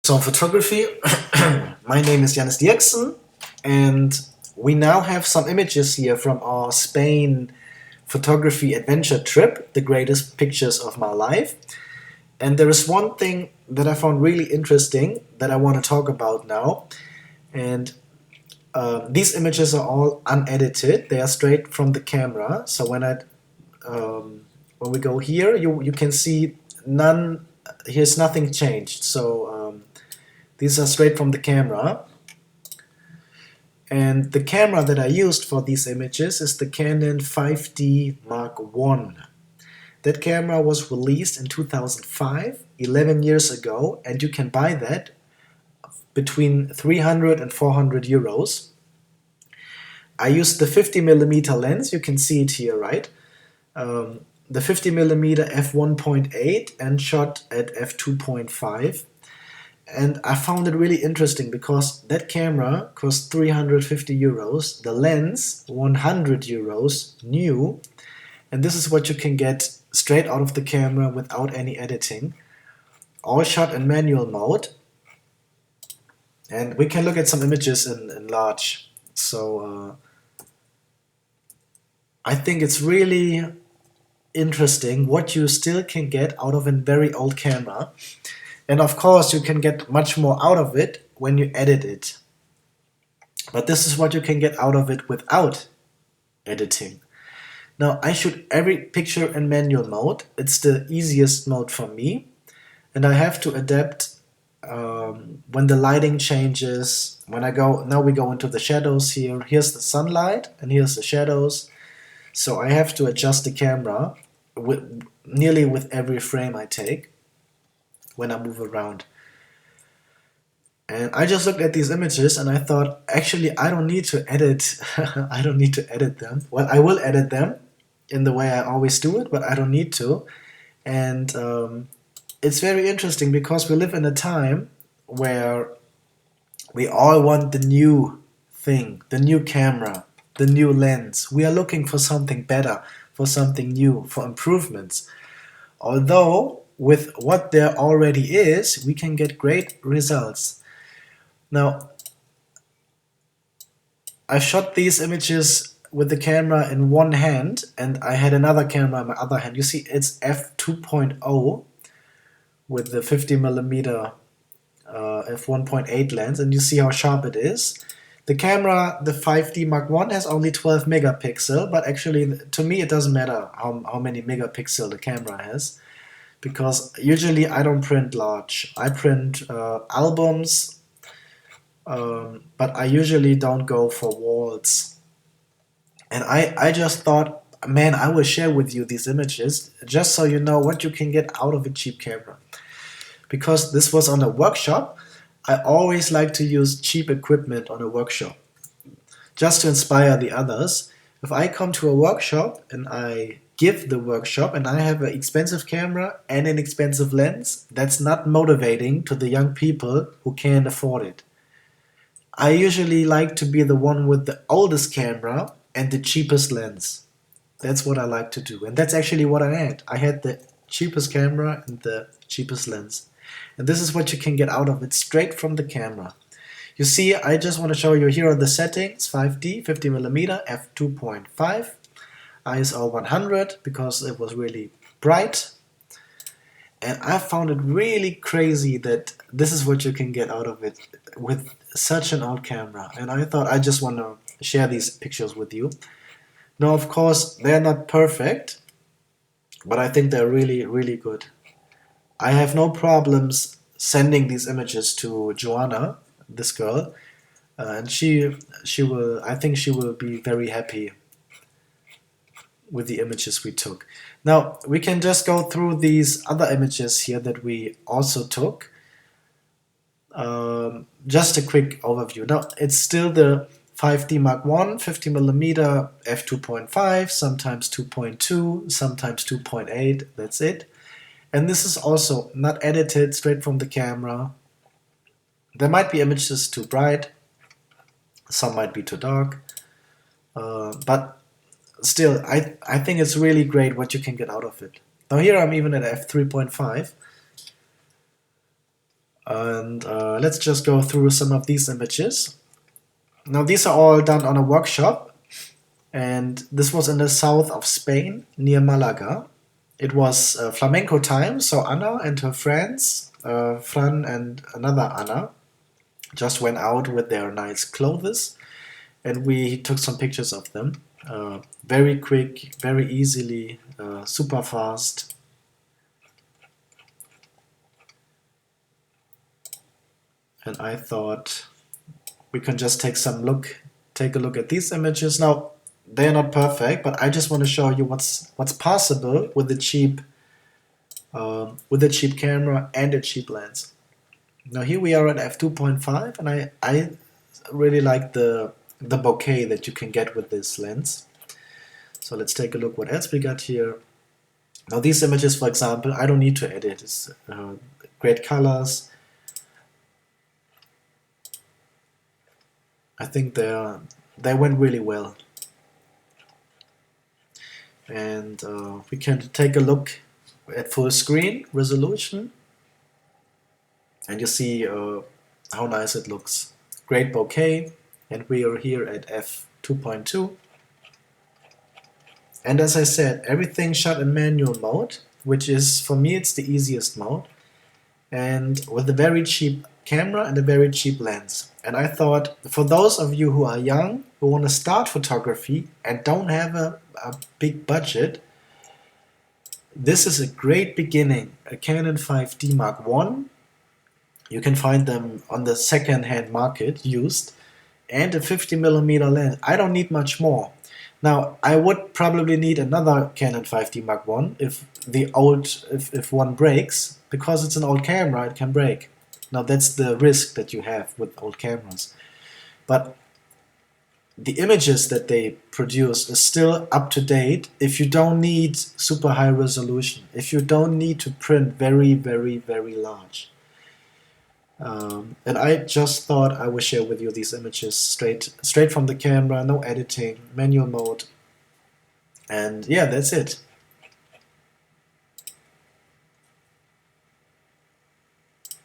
So photography, my name is Janis Dierksen, and we now have some images here from our Spain photography adventure trip, the greatest pictures of my life. And there is one thing that I found really interesting that I want to talk about now. And these images are all unedited; they are straight from the camera. So when we go here, you can see none. Here's nothing changed. So these are straight from the camera. And the camera that I used for these images is the Canon 5D Mark I. That camera was released in 2005, 11 years ago, and you can buy that between 300 and 400 euros. I used the 50mm lens, you can see it here, right? The 50mm f1.8 and shot at f2.5. And I found it really interesting because that camera cost 350 euros, the lens 100 euros new, and this is what you can get straight out of the camera without any editing, all shot in manual mode. And we can look at some images in large. So I think it's really interesting what you still can get out of a very old camera. And of course, you can get much more out of it when you edit it. But this is what you can get out of it without editing. Now, I shoot every picture in manual mode. It's the easiest mode for me. And I have to adapt when the lighting changes. Now we go into the shadows here. Here's the sunlight and here's the shadows. So I have to adjust the camera nearly with every frame I take when I move around. And I just looked at these images and I thought, actually, I don't need to edit. I don't need to edit them. Well, I will edit them in the way I always do it, but I don't need to. And it's very interesting because we live in a time where we all want the new thing, the new camera, the new lens. We are looking for something better, for something new, for improvements. Although with what there already is, we can get great results. Now, I shot these images with the camera in one hand, and I had another camera in my other hand. You see, it's f2.0 with the 50mm f1.8 lens, and you see how sharp it is. The camera, the 5D Mark I, has only 12 megapixel, but actually, to me, it doesn't matter how many megapixel the camera has, because usually I don't print large. I print albums, but I usually don't go for walls. And I just thought, man, I will share with you these images just so you know what you can get out of a cheap camera. Because this was on a workshop, I always like to use cheap equipment on a workshop, just to inspire the others. If I come to a workshop and I give the workshop and I have an expensive camera and an expensive lens, that's not motivating to the young people who can't afford it. I usually like to be the one with the oldest camera and the cheapest lens. That's what I like to do, and that's actually what I had. I had the cheapest camera and the cheapest lens. And this is what you can get out of it straight from the camera. You see, I just want to show you here are the settings: 5D, 50mm, f2.5, ISO 100 because it was really bright. And I found it really crazy that this is what you can get out of it with such an old camera. And I thought I just want to share these pictures with you. Now, of course, they're not perfect, but I think they're really, really good. I have no problems sending these images to Joanna, this girl, and I think she will be very happy with the images we took. Now, we can just go through these other images here that we also took. Just a quick overview. Now, it's still the 5D Mark I, 50mm, f2.5, sometimes 2.2, sometimes 2.8, that's it. And this is also not edited, straight from the camera. There might be images too bright, some might be too dark, but still, I think it's really great what you can get out of it. Now here I'm even at f3.5. And let's just go through some of these images. Now these are all done on a workshop, and this was in the south of Spain near Malaga. It was flamenco time, so Anna and her friends, Fran and another Anna, just went out with their nice clothes, and we took some pictures of them. Very quick, very easily, super fast. And I thought we can just take a look at these images. Now they're not perfect, but I just want to show you what's possible with the cheap camera and a cheap lens. Now here we are at f2.5, and I really like the bokeh that you can get with this lens. So let's take a look what else we got here. Now these images, for example, I don't need to edit. It's great colors. I think they went really well. And we can take a look at full screen resolution, and you see how nice it looks. Great bokeh, and we are here at f2.2. And as I said, everything shot in manual mode, which is, for me, it's the easiest mode, and with a very cheap camera and a very cheap lens. And I thought, for those of you who are young, who want to start photography and don't have a big budget, this is a great beginning. A Canon 5D Mark I, you can find them on the second-hand market used, and a 50mm lens. I don't need much more. Now, I would probably need another Canon 5D Mark I if one breaks, because it's an old camera, it can break. Now that's the risk that you have with old cameras. But the images that they produce is still up to date if you don't need super high resolution, if you don't need to print very, very, very large. And I just thought I would share with you these images straight from the camera, no editing, manual mode. And yeah, that's it.